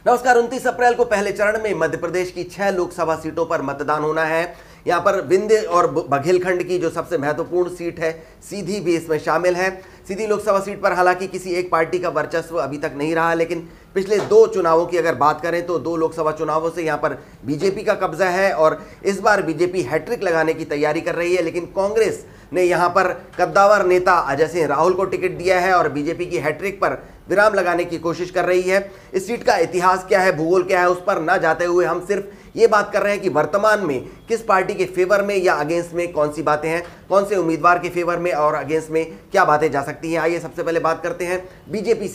नमस्कार। 29 अप्रैल को पहले चरण में मध्य प्रदेश की 6 लोकसभा सीटों पर मतदान होना है। यहाँ पर विंध्य और बघेलखंड की जो सबसे महत्वपूर्ण सीट है, सीधी भी इसमें शामिल है। सीधी लोकसभा सीट पर हालांकि किसी एक पार्टी का वर्चस्व अभी तक नहीं रहा, लेकिन पिछले 2 चुनावों की अगर बात करें तो 2 लोकसभा चुनावों से यहाँ पर बीजेपी का कब्जा है और इस बार बीजेपी हैट्रिक लगाने की तैयारी कर रही है। लेकिन कांग्रेस ने यहाँ पर कद्दावर नेता अजय सिंह राहुल को टिकट दिया है और बीजेपी की हैट्रिक पर विराम लगाने की कोशिश कर रही है। इस सीट का इतिहास क्या है, भूगोल क्या है, उस पर ना जाते हुए हम सिर्फ ये बात कर रहे हैं कि वर्तमान में किस पार्टी के फेवर में या अगेंस्ट में कौन सी बातें हैं, कौन से उम्मीदवार के फेवर में और अगेंस्ट में क्या बातें जा सकती हैं। आइए सबसे पहले बात करते हैं बीजेपी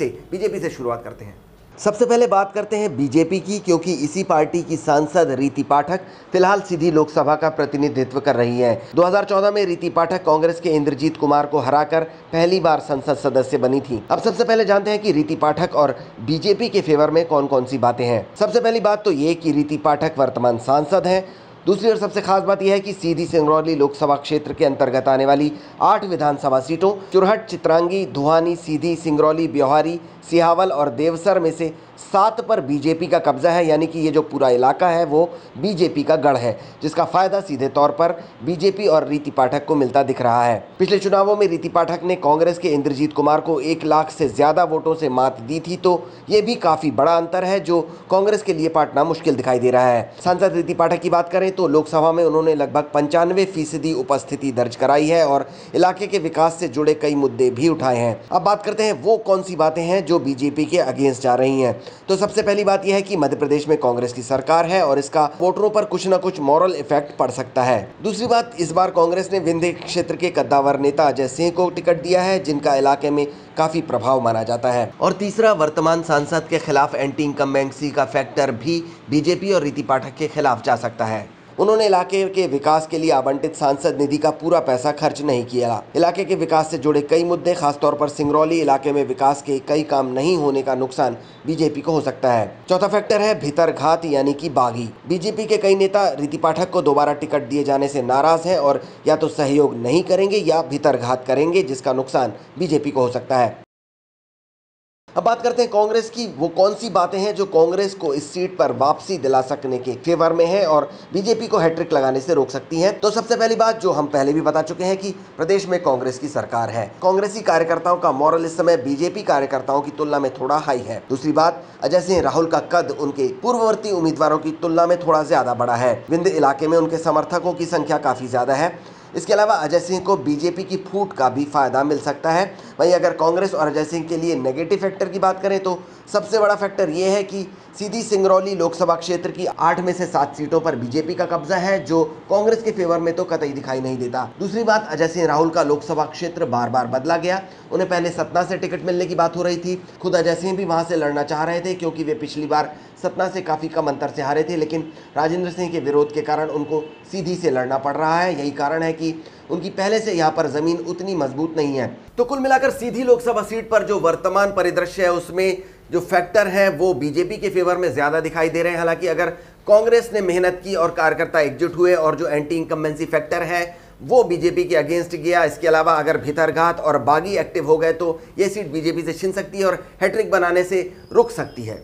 से शुरुआत करते हैं। सबसे पहले बात करते हैं बीजेपी की, क्योंकि इसी पार्टी की सांसद रीति पाठक फिलहाल सीधी लोकसभा का प्रतिनिधित्व कर रही हैं। 2014 में रीति पाठक कांग्रेस के इंद्रजीत कुमार को हराकर पहली बार संसद सदस्य बनी थी। अब सबसे पहले जानते हैं कि रीति पाठक और बीजेपी के फेवर में कौन कौन सी बातें हैं। सबसे पहली बात तो ये कि रीति पाठक वर्तमान सांसद हैं। दूसरी और सबसे खास बात यह है कि सीधी सिंगरौली लोकसभा क्षेत्र के अंतर्गत आने वाली 8 विधानसभा सीटों चुरहट, चित्रांगी, धुआनी, सीधी, सिंगरौली, ब्योहारी, सिहावल और देवसर में से 7 पर बीजेपी का कब्जा है। यानी कि ये जो पूरा इलाका है वो बीजेपी का गढ़ है, जिसका फायदा सीधे तौर पर बीजेपी और रीति पाठक को मिलता दिख रहा है। पिछले चुनावों में रीति पाठक ने कांग्रेस के इंद्रजीत कुमार को 1 लाख से ज्यादा वोटों से मात दी थी, तो ये भी काफी बड़ा अंतर है जो कांग्रेस के लिए पाटना मुश्किल दिखाई दे रहा है। सांसद रीति पाठक की बात करें तो लोकसभा में उन्होंने लगभग 95% उपस्थिति दर्ज कराई है और इलाके के विकास से जुड़े कई मुद्दे भी उठाए हैं। अब बात करते हैं वो कौन सी बातें हैं जो बीजेपी के अगेंस्ट जा रही हैं। तो सबसे पहली बात यह है कि मध्य प्रदेश में कांग्रेस की सरकार है और इसका वोटरों पर कुछ न कुछ मॉरल इफेक्ट पड़ सकता है। दूसरी बात, इस बार कांग्रेस ने विंध्य क्षेत्र के कद्दावर नेता अजय सिंह को टिकट दिया है, जिनका इलाके में काफी प्रभाव माना जाता है। और तीसरा, वर्तमान सांसद के खिलाफ एंटी इनकम्बेंसी का फैक्टर भी बीजेपी और रीति पाठक के खिलाफ जा सकता है। उन्होंने इलाके के विकास के लिए आवंटित सांसद निधि का पूरा पैसा खर्च नहीं किया। इलाके के विकास से जुड़े कई मुद्दे, खासतौर पर सिंगरौली इलाके में विकास के कई काम नहीं होने का नुकसान बीजेपी को हो सकता है। चौथा फैक्टर है भीतरघात यानी कि बागी। बीजेपी के कई नेता रीति पाठक को दोबारा टिकट दिए जाने से नाराज हैं और या तो सहयोग नहीं करेंगे या भीतरघात करेंगे, जिसका नुकसान बीजेपी को हो सकता है। अब बात करते हैं कांग्रेस की। वो कौन सी बातें हैं जो कांग्रेस को इस सीट पर वापसी दिला सकने के फेवर में है और बीजेपी को हैट्रिक लगाने से रोक सकती हैं। तो सबसे पहली बात, जो हम पहले भी बता चुके हैं कि प्रदेश में कांग्रेस की सरकार है। कांग्रेसी कार्यकर्ताओं का मॉरल इस समय बीजेपी कार्यकर्ताओं की तुलना में थोड़ा हाई है। दूसरी बात, अजय सिंह राहुल का कद उनके पूर्ववर्ती उम्मीदवारों की तुलना में थोड़ा ज्यादा बड़ा है। विंध्य इलाके में उनके समर्थकों की संख्या काफी ज्यादा है। इसके अलावा अजय सिंह को बीजेपी की फूट का भी फायदा मिल सकता है। वहीं अगर कांग्रेस और अजय सिंह के लिए नेगेटिव फैक्टर की बात करें तो सबसे बड़ा फैक्टर ये है कि सीधी सिंगरौली लोकसभा क्षेत्र की 8 में से 7 सीटों पर बीजेपी का कब्जा है, जो कांग्रेस के फेवर में तो कतई दिखाई नहीं देता। दूसरी बात, अजय सिंह राहुल का लोकसभा क्षेत्र बार बार बदला गया। उन्हें पहले सतना से टिकट मिलने की बात हो रही थी। खुद अजय सिंह भी वहां से लड़ना चाह रहे थे, क्योंकि वे पिछली बार सतना से काफी कम अंतर से हारे थे, लेकिन राजेंद्र सिंह के विरोध के कारण उनको सीधी से लड़ना पड़ रहा है। यही कारण है कि उनकी पहले से यहाँ पर जमीन उतनी मजबूत नहीं है। तो कुल मिलाकर सीधी लोकसभा सीट पर जो वर्तमान परिदृश्य है उसमें जो फैक्टर है वो बीजेपी के फेवर में ज्यादा दिखाई दे रहे हैं। हालांकि अगर कांग्रेस ने मेहनत की और कार्यकर्ता एकजुट हुए और जो एंटी इनकम्बेंसी फैक्टर है वो बीजेपी के अगेंस्ट गया, इसके अलावा अगर भीतरघात और बागी एक्टिव हो गए तो ये सीट बीजेपी से छिन सकती है और हैट्रिक बनाने से रुक सकती है।